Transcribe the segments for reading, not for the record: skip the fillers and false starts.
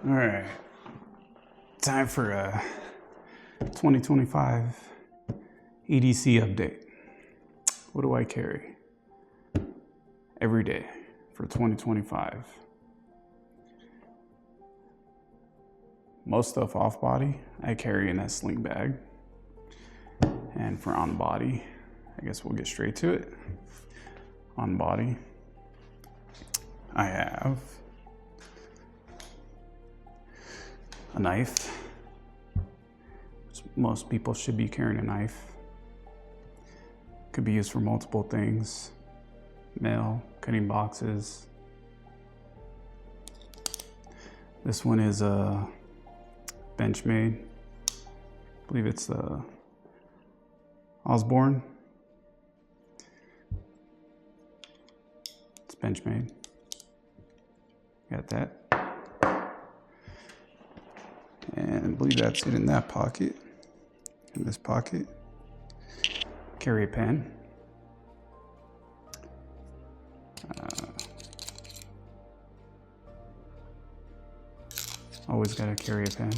All right, time for a 2025 EDC update. What do I carry every day for 2025? Most stuff off body, I carry in that sling bag. And for on body, I guess we'll get straight to it. On body, I have a knife. Most people should be carrying a knife. Could be used for multiple things. Mail, cutting boxes. This one is a Benchmade. I believe it's the Osborne. It's Benchmade. Got that. And I believe that's it in that pocket. In this pocket. Carry a pen. Always gotta carry a pen.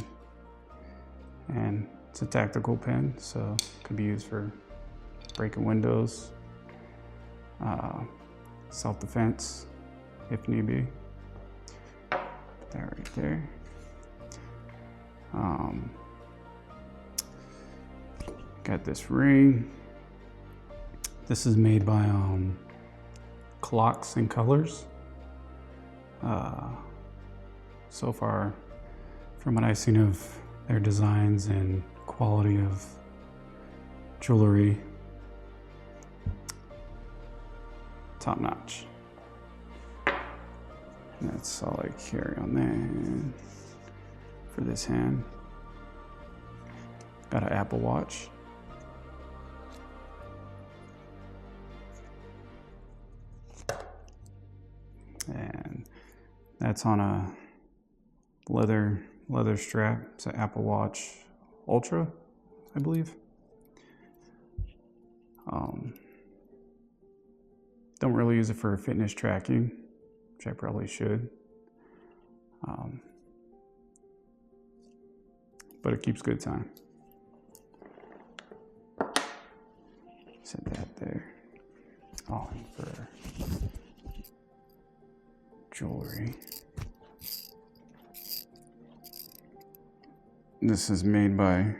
And it's a tactical pen, so it could be used for breaking windows, self-defense, if need be. Put that right there. Got this ring. This is made by Clocks and Colors. So far, from what I've seen of their designs and quality of jewelry, top notch. That's all I carry on that. For this hand, got an Apple Watch. And that's on a leather strap. It's an Apple Watch Ultra, I believe. Don't really use it for fitness tracking, which I probably should. But it keeps good time. Set that there. Oh, and for jewelry. This is made by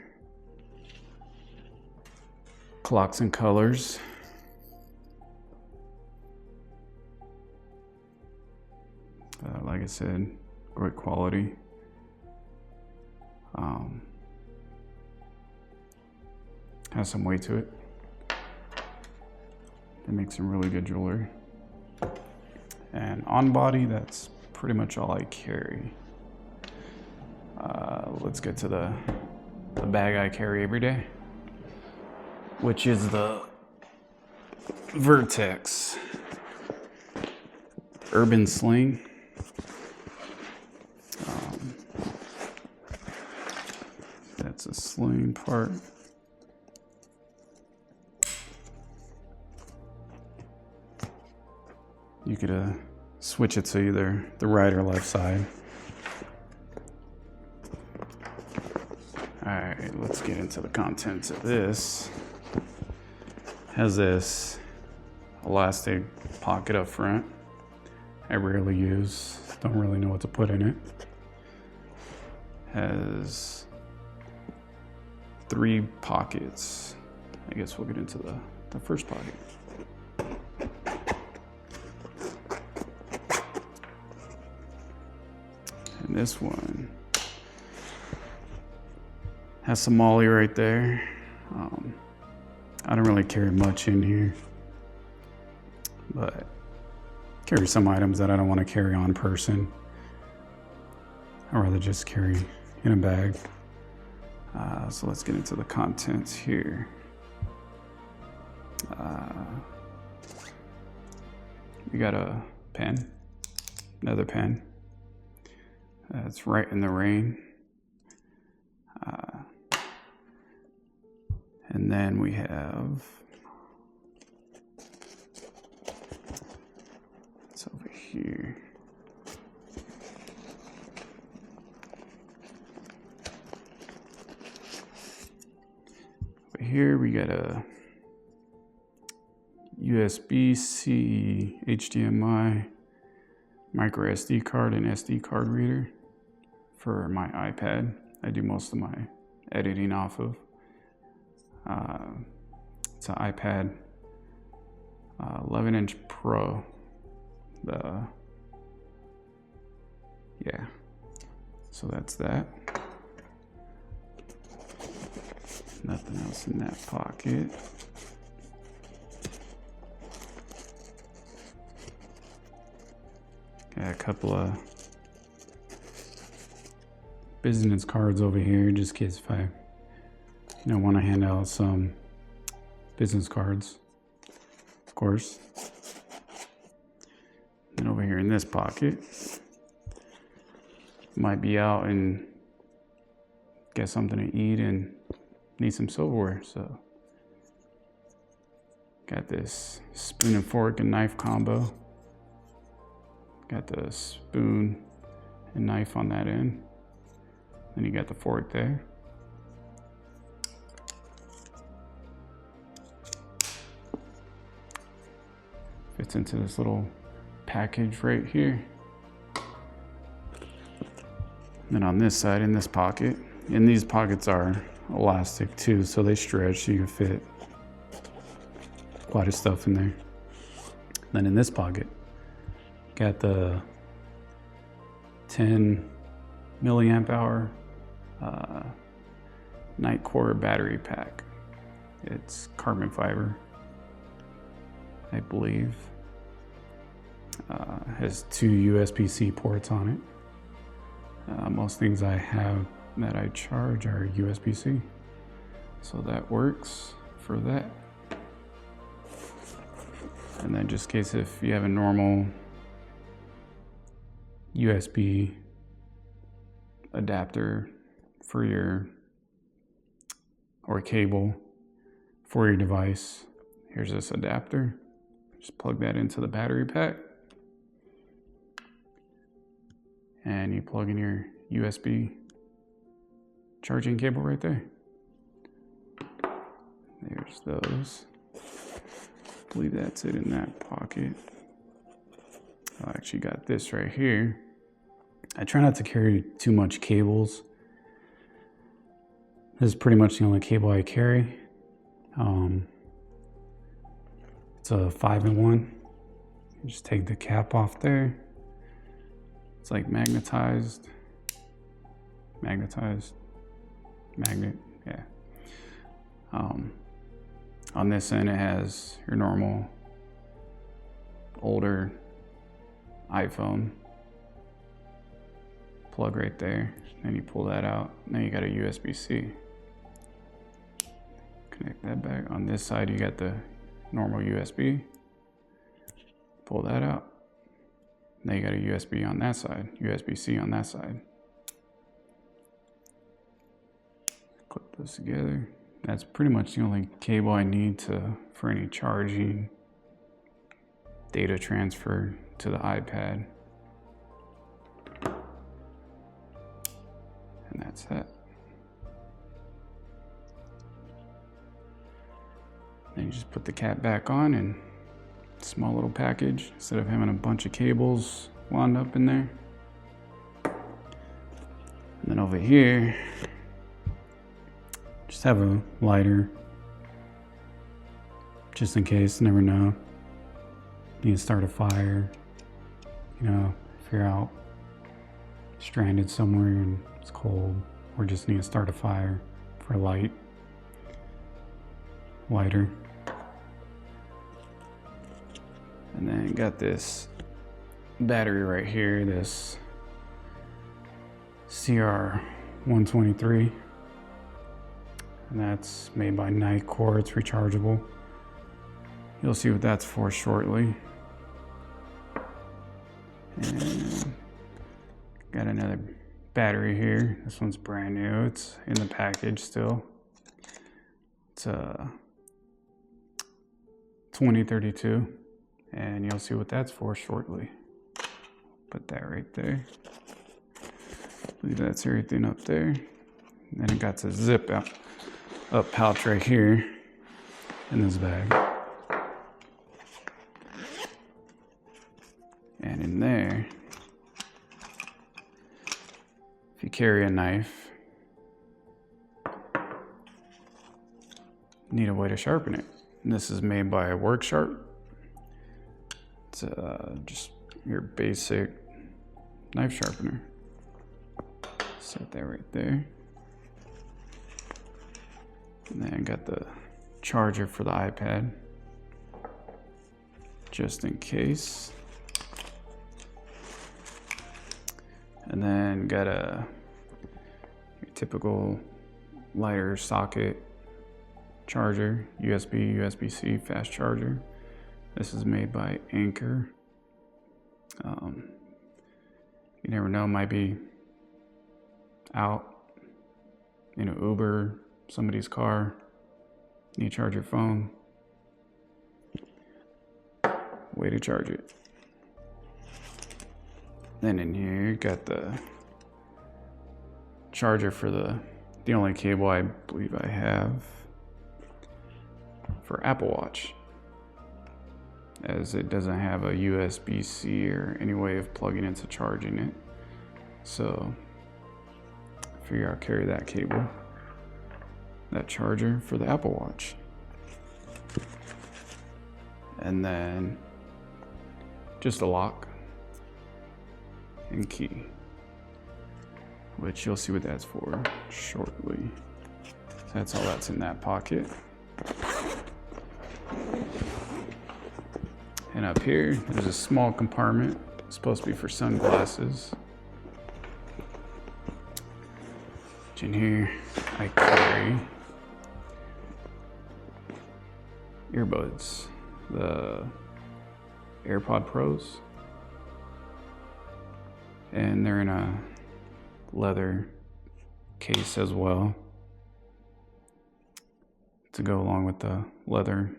Clocks and Colors. Like I said, great quality. Has some weight to it. It makes some really good jewelry. And on body, that's pretty much all I carry. Let's get to the bag I carry every day, which is the Vertex Urban Sling. That's a sling part. You could switch it to either the right or left side. All right, let's get into the contents of this. Has this elastic pocket up front. I rarely use, don't really know what to put in it. Has 3 pockets. I guess we'll get into the first pocket. And this one has some molly right there. I don't really carry much in here, but carry some items that I don't want to carry on person. I'd rather just carry in a bag. So let's get into the contents here. We got a pen, another pen. It's Right in the Rain. And then we have, it's over here. Over here we got a USB-C HDMI micro SD card and SD card reader for my iPad. I do most of my editing off of. It's an iPad 11-inch Pro. So that's that. Nothing else in that pocket. Got a couple of business cards over here, just in case if I want to hand out some business cards, of course. And over here in this pocket, might be out and get something to eat and need some silverware, so got this spoon and fork and knife combo. Got the spoon and knife on that end. Then you got the fork there. Fits into this little package right here. Then on this side, in this pocket, and these pockets are elastic too, so they stretch so you can fit quite a stuff in there. Then in this pocket, got the 10 milliamp hour night core battery pack. It's carbon fiber, I believe. Has 2 USB-C ports on it. Most things I have that I charge are USB-C, so that works for that. And then just in case if you have a normal USB adapter for your, or cable for your device, here's this adapter. Just plug that into the battery pack, and you plug in your USB charging cable right there. There's those. I believe that's it in that pocket. I actually got this right here. I try not to carry too much cables. This is pretty much the only cable I carry. It's a 5-in-1. You just take the cap off there. It's like magnetized, magnet, yeah. On this end it has your normal older iPhone plug right there. Then you pull that out. Now you got a USB-C. Connect that back. On this side you got the normal USB. Pull that out. Now you got a USB on that side, USB-C on that side. Clip this together. That's pretty much the only cable I need for any charging, data transfer to the iPad. And that's that. Then you just put the cap back on, and small little package instead of having a bunch of cables wound up in there. And then over here, just have a lighter, just in case, never know. You can start a fire, if you're out stranded somewhere and it's cold, or just need to start a fire for a lighter. And then got this battery right here, this CR123. And that's made by Night Core. It's rechargeable. You'll see what that's for shortly. And got another battery here. This one's brand new. It's in the package still. It's a 2032. And you'll see what that's for shortly. Put that right there. I believe that's everything up there. And then it got to zip out. up pouch right here in this bag. And in there, if you carry a knife, you need a way to sharpen it. And this is made by Work Sharp. It's just your basic knife sharpener. Set that right there. And then I got the charger for the iPad, just in case. And then got a typical lighter socket charger, USB, USB-C fast charger. This is made by Anchor. You never know, might be out in an Uber, somebody's car, you charge your phone, way to charge it. Then in here, you got the charger for the only cable I believe I have for Apple Watch, as it doesn't have a USB-C or any way of plugging into charging it. So I figure I'll carry that cable, that charger for the Apple Watch. And then just a lock and key, which you'll see what that's for shortly. So that's all that's in that pocket. And up here, there's a small compartment. It's supposed to be for sunglasses. Which in here, I carry earbuds, the AirPod Pros. And they're in a leather case as well to go along with the leather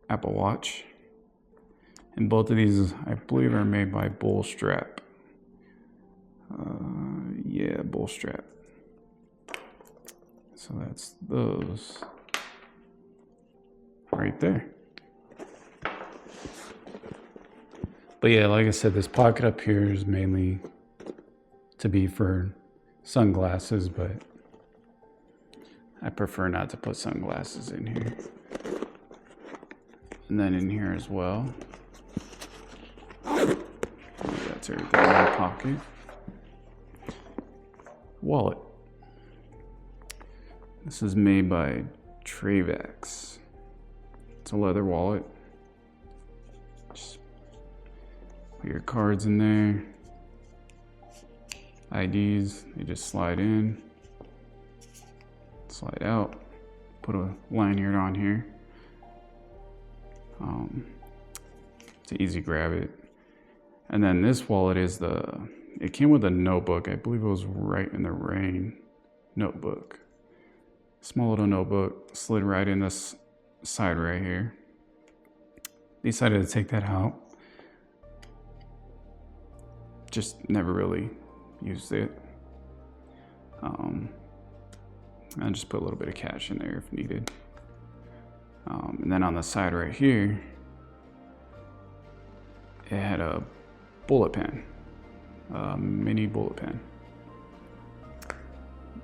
Apple Watch. And both of these, I believe, are made by Bull Strap. Yeah, Bull Strap. So that's those right there. But yeah, like I said, this pocket up here is mainly to be for sunglasses, but I prefer not to put sunglasses in here. And then in here as well, that's everything in my pocket. Wallet. This is made by Travax. It's a leather wallet. Just put your cards in there. IDs, they just slide in, slide out. Put a lanyard on here. To easy grab it. And then this wallet is it came with a notebook. I believe it was Right in the Rain notebook. Small little notebook, slid right in this side right here. Decided to take that out. Just never really used it. I just put a little bit of cash in there if needed. And then on the side right here, it had a bullet pen, a mini bullet pen.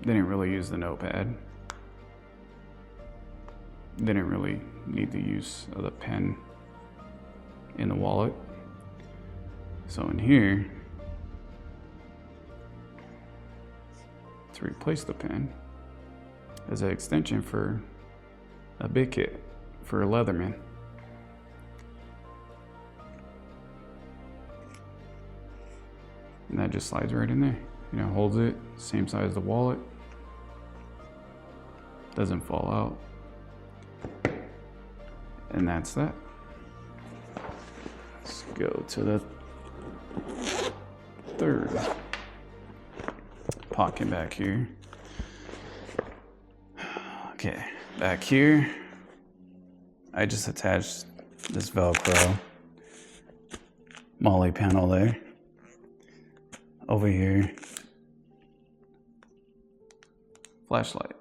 Didn't really use the notepad. Didn't really need the use of the pen in the wallet. So in here, to replace the pen, as an extension for a big kit for a Leatherman. And that just slides right in there. You know, holds it, same size as the wallet. Doesn't fall out. And that's that. Let's go to the third pocket back here. Okay, back here, I just attached this Velcro Molly panel there. Over here, flashlight.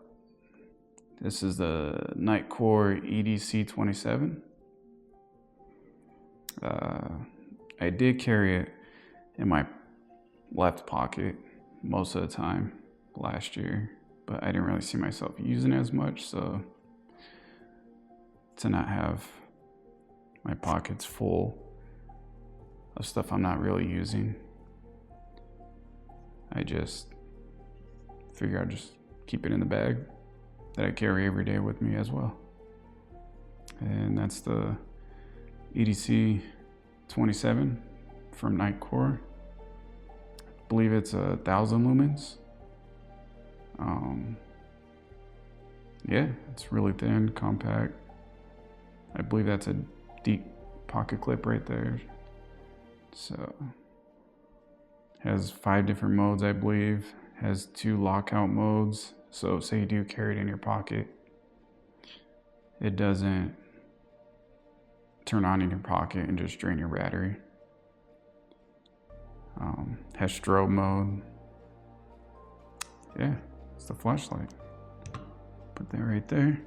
This is the Nightcore EDC 27. I did carry it in my left pocket most of the time last year, but I didn't really see myself using it as much, so to not have my pockets full of stuff I'm not really using, I just figure I'll just keep it in the bag that I carry every day with me as well. And that's the EDC 27 from Nightcore. I believe it's 1,000 lumens. Yeah, it's really thin, compact. I believe that's a deep pocket clip right there. So, has 5 different modes, I believe. Has 2 lockout modes. So say you do carry it in your pocket, it doesn't turn on in your pocket and just drain your battery. Has strobe mode. Yeah, it's the flashlight. Put that right there.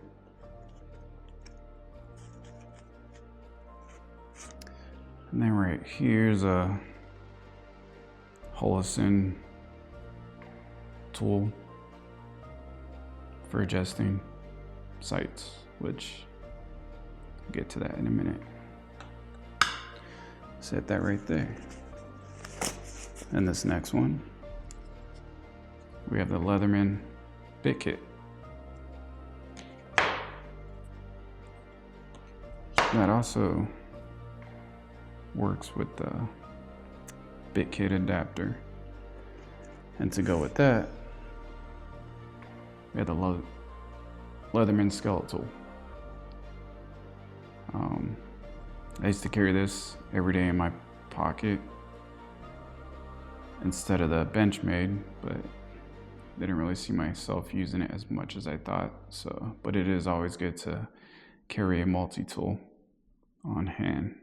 And then right here's a Holocene tool for adjusting sights, which I'll get to that in a minute. Set that right there. And this next one, we have the Leatherman bit kit. That also works with the bit kit adapter. And to go with that, we have the Leatherman skeletal. I used to carry this every day in my pocket instead of the Benchmade, but didn't really see myself using it as much as I thought. So, but it is always good to carry a multi-tool on hand.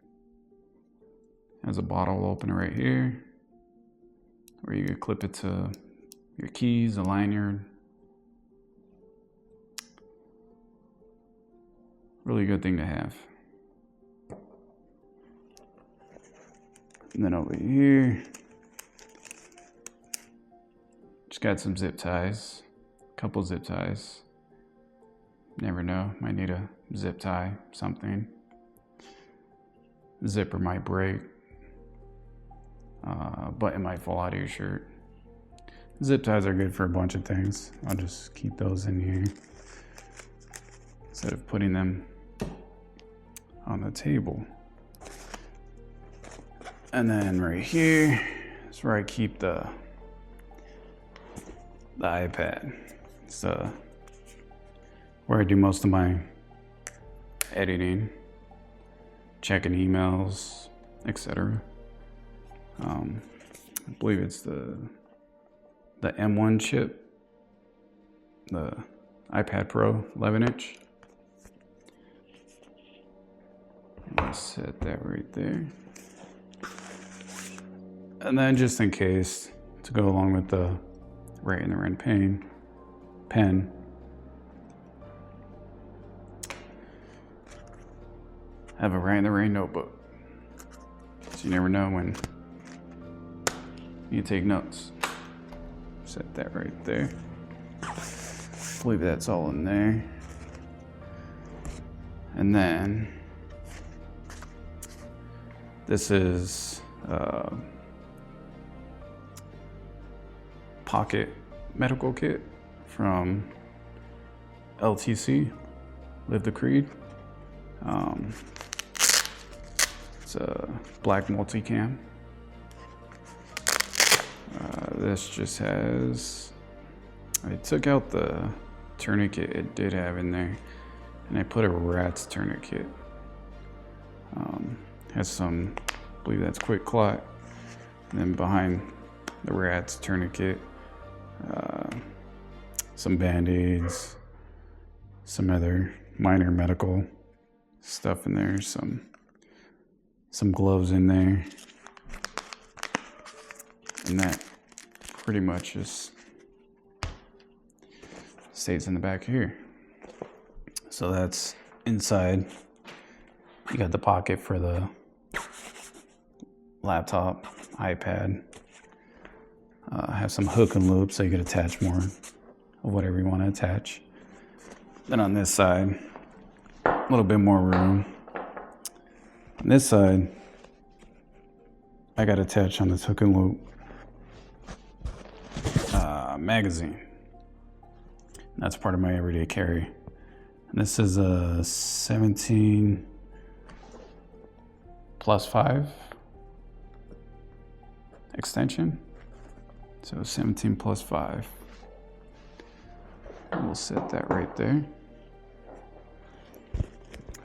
Has a bottle opener right here, where you could clip it to your keys, a lanyard. Really good thing to have. And then over here, just got some zip ties, a couple zip ties. Never know, might need a zip tie, something. Zipper might break. Button might fall out of your shirt. Zip ties are good for a bunch of things. I'll just keep those in here instead of putting them on the table. And then right here is where I keep the iPad. It's where I do most of my editing, checking emails, etc. I believe it's the M1 chip, the iPad Pro 11-inch. I'll set that right there. And then just in case, to go along with the Right in the Rain pen, I have a Right in the Rain notebook. So you never know when you take notes. Set that right there. I believe that's all in there. And then this is pocket medical kit from LTC, Live the Creed. It's a black multicam. This just has, I took out the tourniquet it did have in there, and I put a rat's tourniquet. Has some, I believe that's quick clot. And then behind the rat's tourniquet, some band-aids, some other minor medical stuff in there, some gloves in there, and that pretty much just stays in the back here. So that's inside. You got the pocket for the laptop, iPad. Have some hook and loop so you can attach more of whatever you want to attach. Then on this side, a little bit more room. On this side, I got attached on this hook and loop magazine. That's part of my everyday carry. And this is a 17+5 extension. So 17+5. We'll set that right there.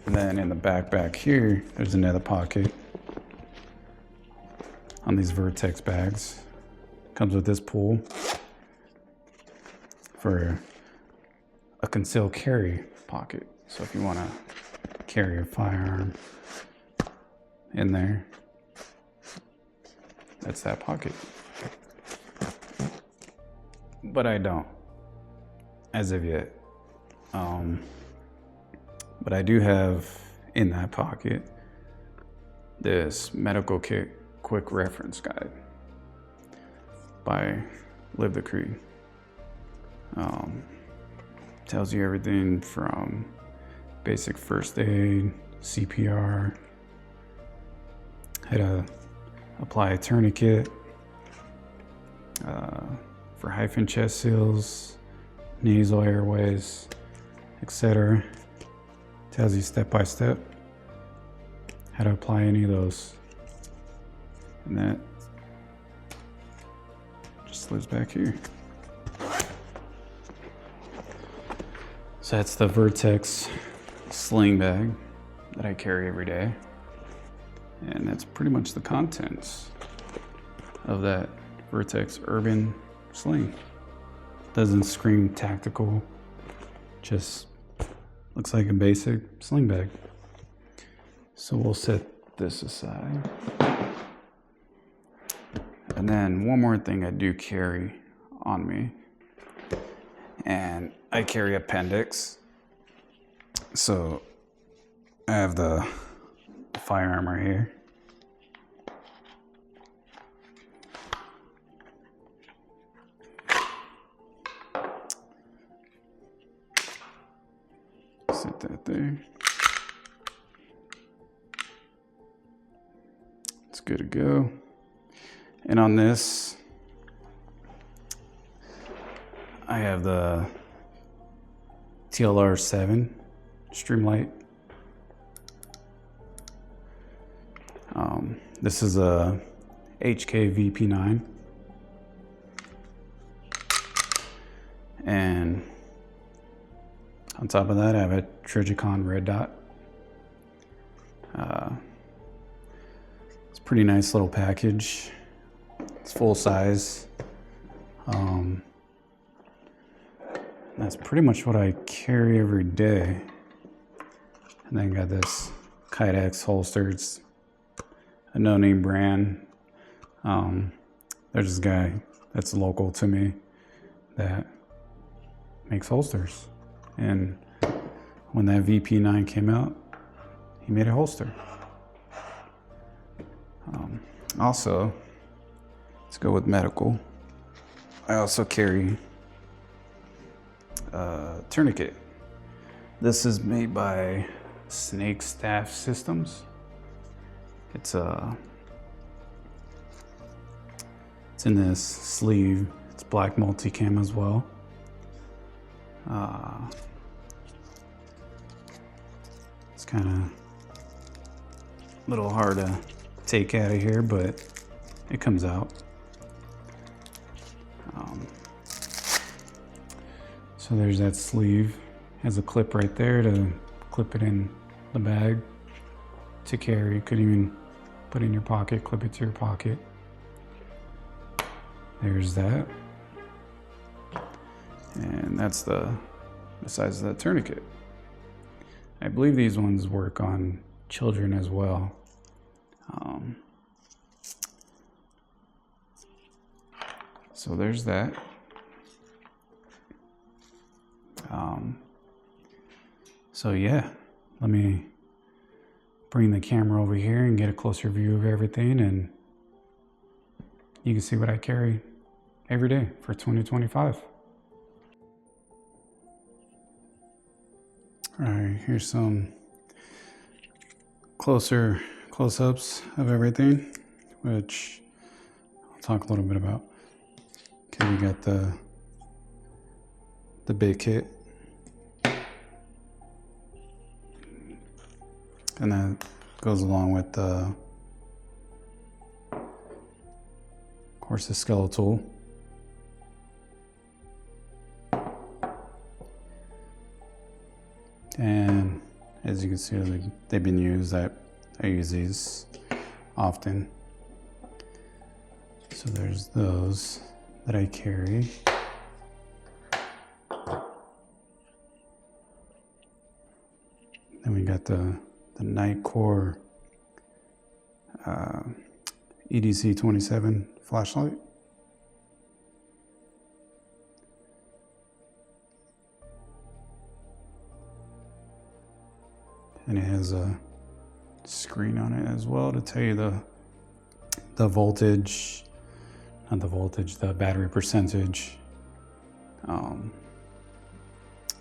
And then in the back here, there's another pocket on these Vertex bags. Comes with this pull for a concealed carry pocket. So if you want to carry a firearm in there, that's that pocket. But I don't, as of yet. But I do have in that pocket this medical kit quick reference guide by Live the Creed. Tells you everything from basic first aid, CPR, how to apply a tourniquet, for hyphen chest seals, nasal airways, etc. Tells you step by step how to apply any of those. And that just lives back here. So that's the Vertex sling bag that I carry every day. And that's pretty much the contents of that Vertex urban sling. Doesn't scream tactical, just looks like a basic sling bag. So we'll set this aside. And then one more thing I do carry on me, and I carry appendix. So I have the firearm right here. Set that there. It's good to go. And on this, I have the TLR7 Streamlight. This is a HK VP9. And on top of that, I have a Trigicon Red Dot. It's a pretty nice little package. It's full size. That's pretty much what I carry every day. And then got this Kydex holster. It's a no-name brand. There's this guy that's local to me that makes holsters. And when that VP9 came out, he made a holster. Also, let's go with medical. I also carry a tourniquet. This is made by Snake Staff Systems. It's in this sleeve. It's black multicam as well. It's kind of a little hard to take out of here, but it comes out. So there's that sleeve. Has a clip right there to clip it in the bag to carry. Could even put it in your pocket, clip it to your pocket. There's that. And that's the size of that tourniquet. I believe these ones work on children as well. So there's that. So yeah, let me bring the camera over here and get a closer view of everything, and you can see what I carry every day for 2025. All right, here's some close-ups of everything, which I'll talk a little bit about. Okay, we got the big kit, and that goes along with the, of course, the skeletal. And as you can see, they've been used. I use these often. So there's those that I carry. Then we got the Nightcore EDC 27 flashlight. And it has a screen on it as well to tell you the voltage, not the voltage, the battery percentage.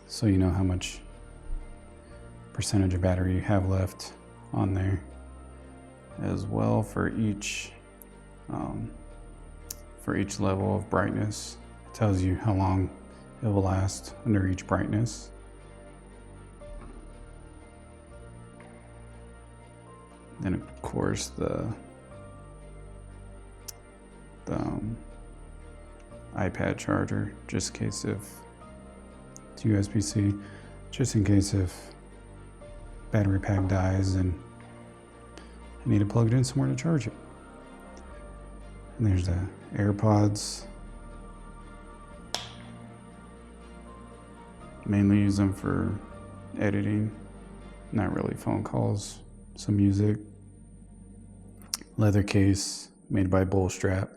So you know how much percentage of battery you have left on there as well for each level of brightness. It tells you how long it will last under each brightness. Then of course the iPad charger, just in case if it's USB-C, just in case if battery pack dies and I need to plug it in somewhere to charge it. And there's the AirPods. Mainly use them for editing, not really phone calls, some music. Leather case made by Bullstrap.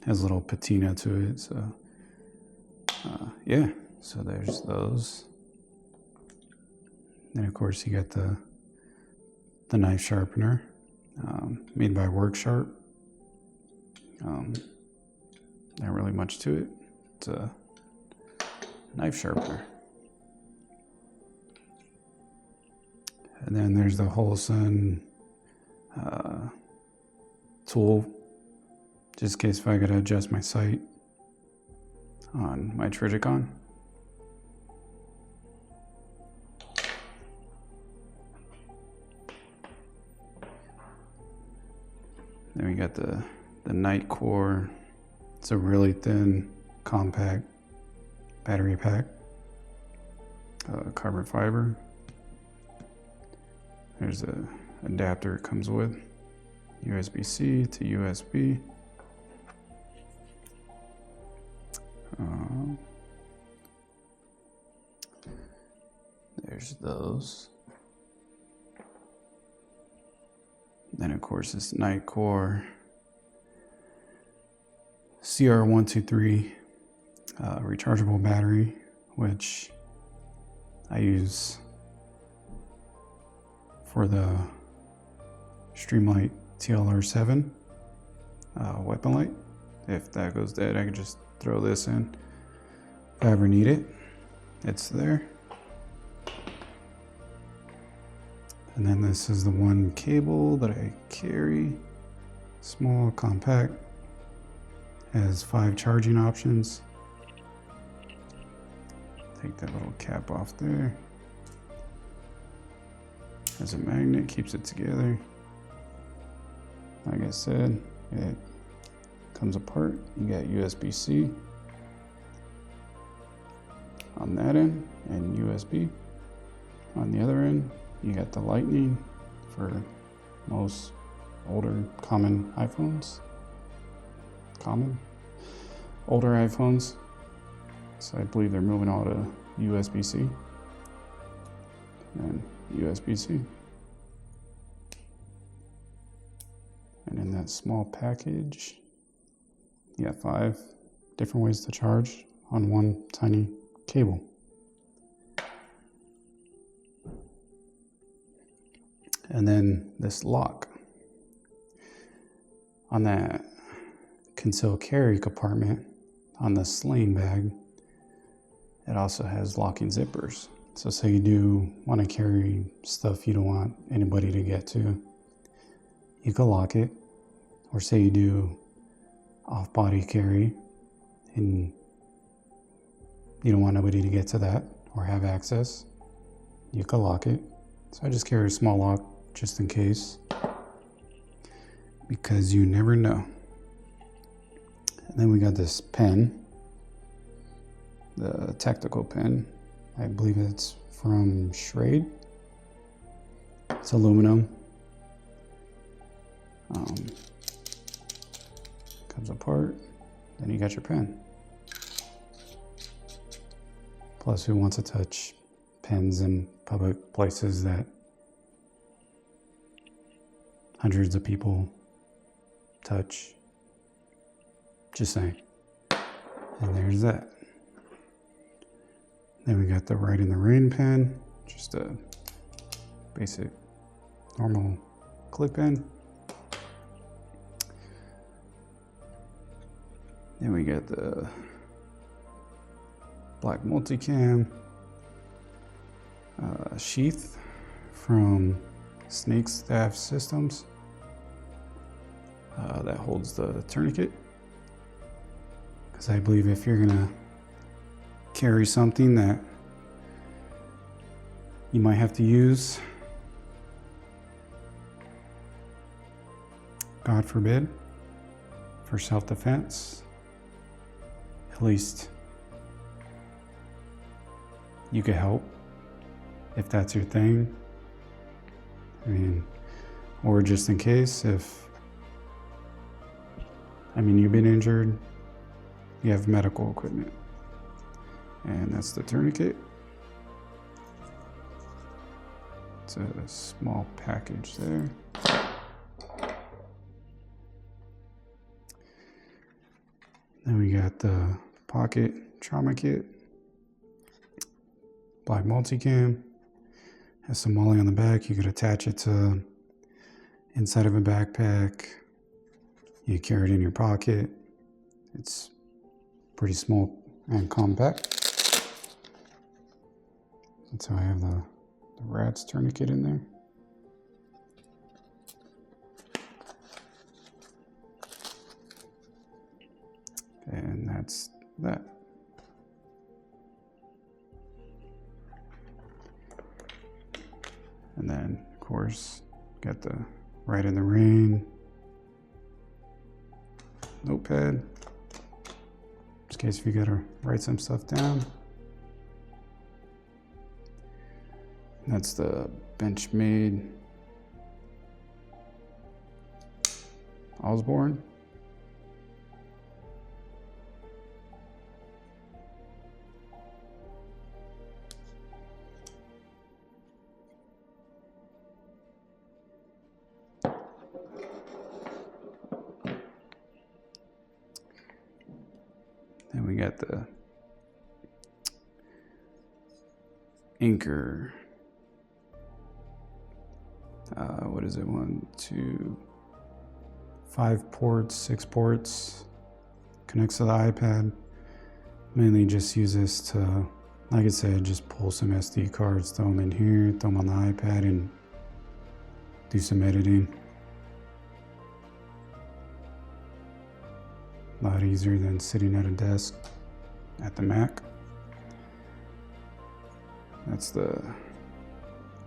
Has a little patina to it, so yeah, so there's those. Then of course you got the knife sharpener, made by Worksharp. Not really much to it. It's a knife sharpener. And then there's the Holson tool, just in case if I gotta adjust my sight on my Triticon. Then we got the Nightcore. It's a really thin, compact battery pack, carbon fiber. There's a adapter it comes with, USB-C to USB. There's those. Then of course this Nightcore CR123 rechargeable battery, which I use for the Streamlight TLR7 weapon light. If that goes dead, I can just throw this in. If I ever need it, it's there. And then this is the one cable that I carry. Small, compact. Has 5 charging options. Take that little cap off there. Has a magnet, keeps it together. Like I said, it comes apart. You got USB-C on that end and USB on the other end. You got the Lightning for most older common iPhones. Older iPhones. So I believe they're moving all to USB-C and USB-C. And in that small package, you got 5 different ways to charge on one tiny cable. And then this lock on that concealed carry compartment on the sling bag, it also has locking zippers. So say you do want to carry stuff you don't want anybody to get to, you can lock it. Or say you do off-body carry and you don't want nobody to get to that or have access, you can lock it. So I just carry a small lock just in case, because you never know. And then we got this pen, the tactical pen. I believe it's from Schrade. It's aluminum. Comes apart, then you got your pen. Plus, who wants to touch pens in public places that hundreds of people touch? Just saying. And there's that. Then we got the Write in the Rain pen, just a basic normal clip pen. Then we got the black multicam sheath from Snake Staff Systems that holds the tourniquet. Because I believe if you're gonna carry something that you might have to use, God forbid, for self-defense, at least you could help if that's your thing. I mean, or just in case if, you've been injured, you have medical equipment. And that's the tourniquet. It's a small package there. Then we got the pocket trauma kit, black multicam, has some MOLLE on the back. You could attach it to inside of a backpack. You carry it in your pocket. It's pretty small and compact. And so I have the rat's tourniquet in there. And that's that. And then, of course, got the Write in the Rain notepad, just in case if you gotta write some stuff down. And that's the Benchmade Osborne. Then we got the Anchor. What is it? 1, 2, 5 ports, 6 ports. Connects to the iPad. Mainly just use this to, like I said, just pull some SD cards, throw them in here, throw them on the iPad, and do some editing. A lot easier than sitting at a desk at the Mac. That's the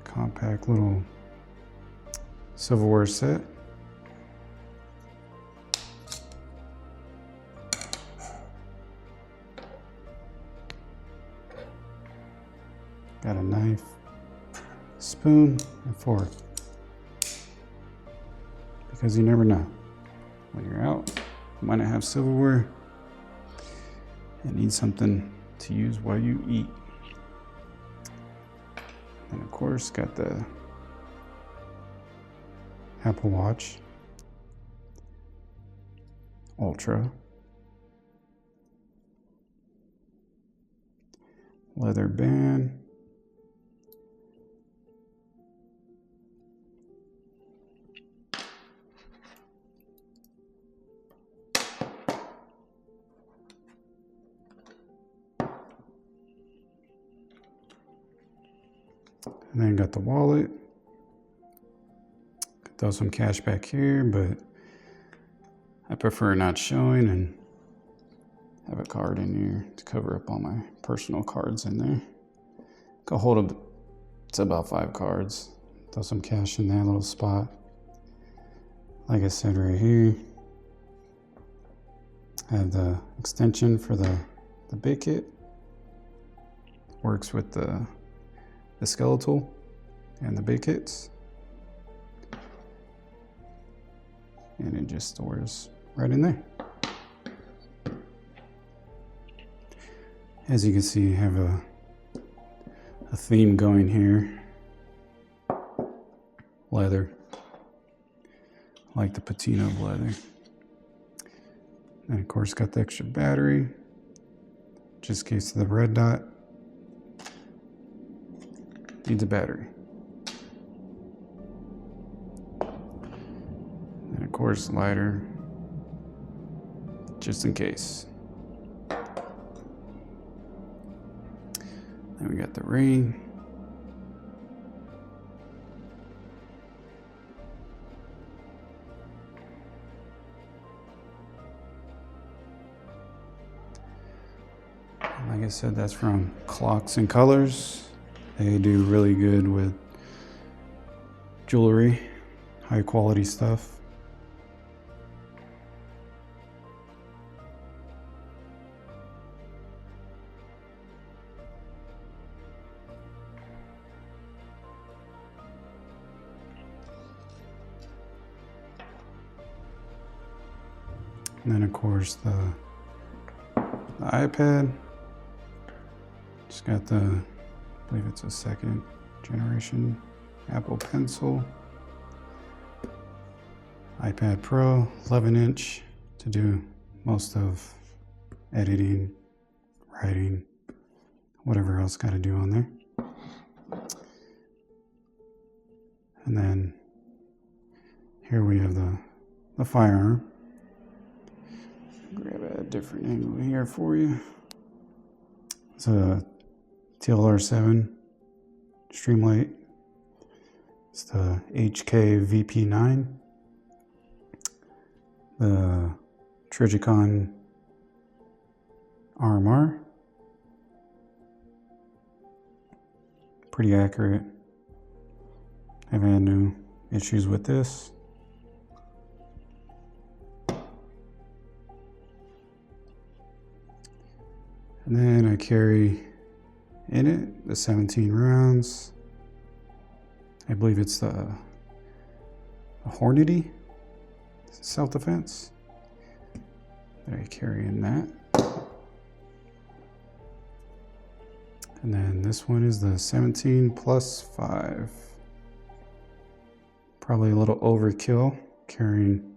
compact little silverware set. Got a knife, spoon, and fork. Because you never know. When you're out, you might not have silverware and need something to use while you eat. And of course, got the Apple Watch Ultra. leather band. And then got the wallet. Could throw some cash back here, but I prefer not showing and have a card in here to cover up all my personal cards in there. Go hold up to about 5 cards. Throw some cash in that little spot. Like I said right here, I have the extension for the big kit. Works with the skeletal and the big kits. And it just stores right in there. As you can see, I have a theme going here. Leather. Like the patina of leather. And of course got the extra battery. Just in case of the red dot. Needs a battery. And of course lighter. Just in case. Then we got the ring. And like I said, that's from Clocks and Colors. They do really good with jewelry, high quality stuff. And then of course the iPad. Just got the, I believe it's a 2nd generation Apple Pencil. iPad Pro, 11-inch to do most of editing, writing, whatever else got to do on there. And then here we have the firearm. Grab a different angle here for you. It's a TLR7 Streamlight. It's the HK VP9. The Trigicon RMR. Pretty accurate. Haven't had no issues with this. And then I carry in it the 17 rounds. I believe it's the Hornady self-defense that I carry in that. And then this one is the 17+5. Probably a little overkill carrying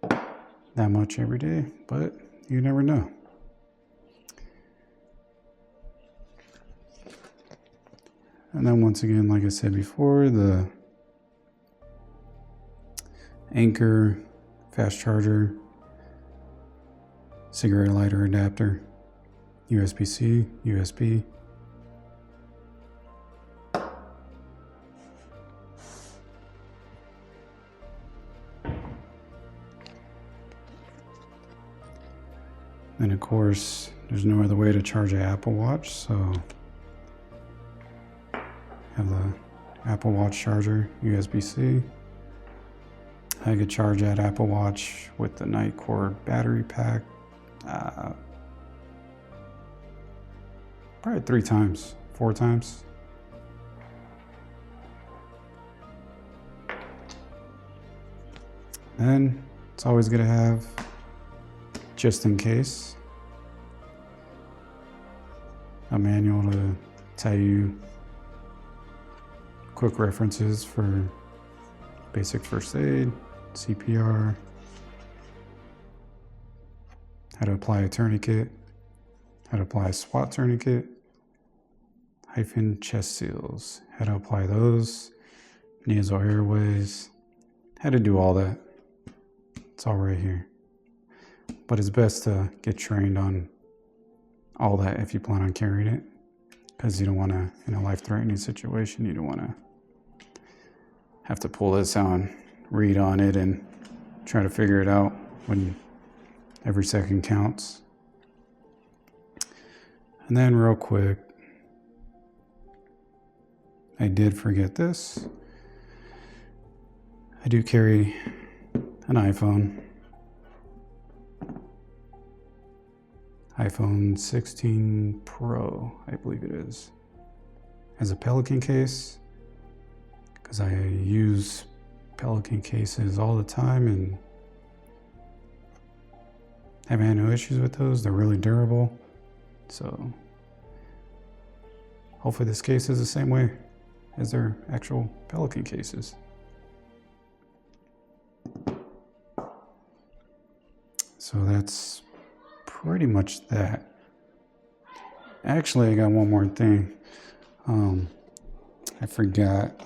that much every day, but you never know. And then once again, like I said before, the Anchor fast charger, cigarette lighter adapter, USB-C, USB. And of course, there's no other way to charge an Apple Watch, so have the Apple Watch charger, USB-C. I could charge that Apple Watch with the Nightcore battery pack probably 3 times, 4 times. Then it's always good to have, just in case, a manual to tell you quick references for basic first aid, CPR, how to apply a tourniquet, how to apply a SWAT tourniquet, hyphen chest seals, how to apply those, nasal airways, how to do all that. It's all right here. But it's best to get trained on all that if you plan on carrying it, because you don't want to, in a life-threatening situation, you don't want to have to pull this out and read on it and try to figure it out when every second counts. And then real quick, I did forget this. I do carry an iPhone 16 Pro, I believe it is, as a Pelican case, because I use Pelican cases all the time and haven't had no issues with those. They're really durable. So hopefully this case is the same way as their actual Pelican cases. So that's pretty much that. Actually, I got one more thing. I forgot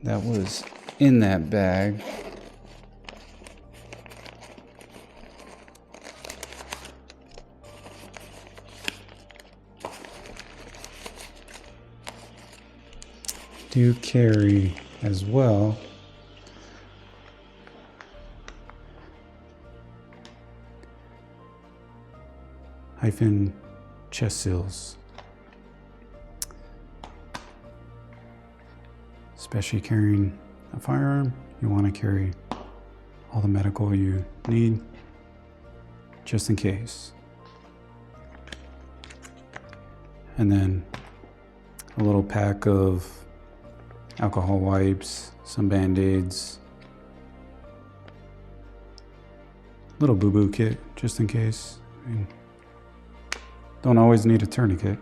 that was in that bag. Do carry as well hyphen chest seals, especially carrying a firearm. You want to carry all the medical you need just in case. And then a little pack of alcohol wipes, some band-aids, little boo-boo kit just in case. I mean, don't always need a tourniquet.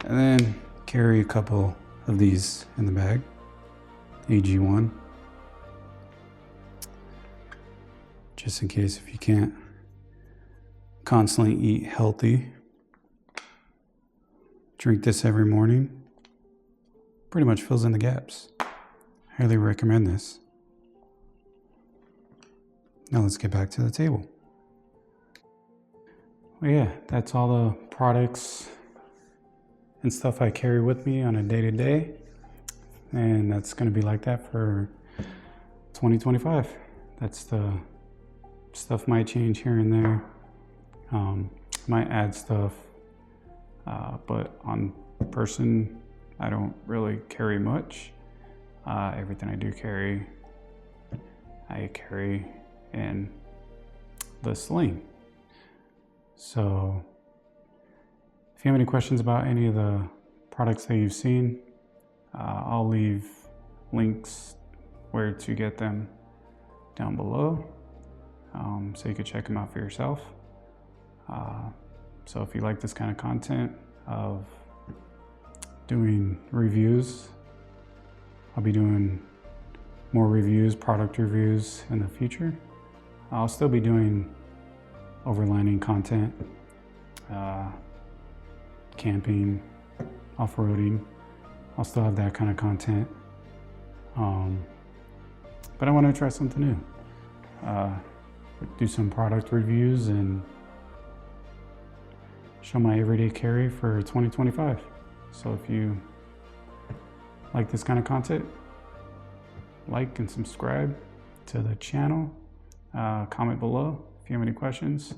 And then carry a couple of these in the bag. AG1. Just in case if you can't constantly eat healthy. Drink this every morning. Pretty much fills in the gaps. Highly recommend this. Now let's get back to the table. Well, yeah, that's all the products and stuff I carry with me on a day-to-day. And that's going to be like that for 2025. That's the stuff might change here and there. Might add stuff. But on person, I don't really carry much. Everything I do carry, I carry in the sling. So if you have any questions about any of the products that you've seen, I'll leave links where to get them down below, so you can check them out for yourself. So if you like this kind of content of doing reviews, I'll be doing more reviews, product reviews in the future. I'll still be doing overlanding content, camping, off-roading. I'll still have that kind of content. But I want to try something new. Do some product reviews and show my everyday carry for 2025. So if you like this kind of content, like and subscribe to the channel. Comment below if you have any questions.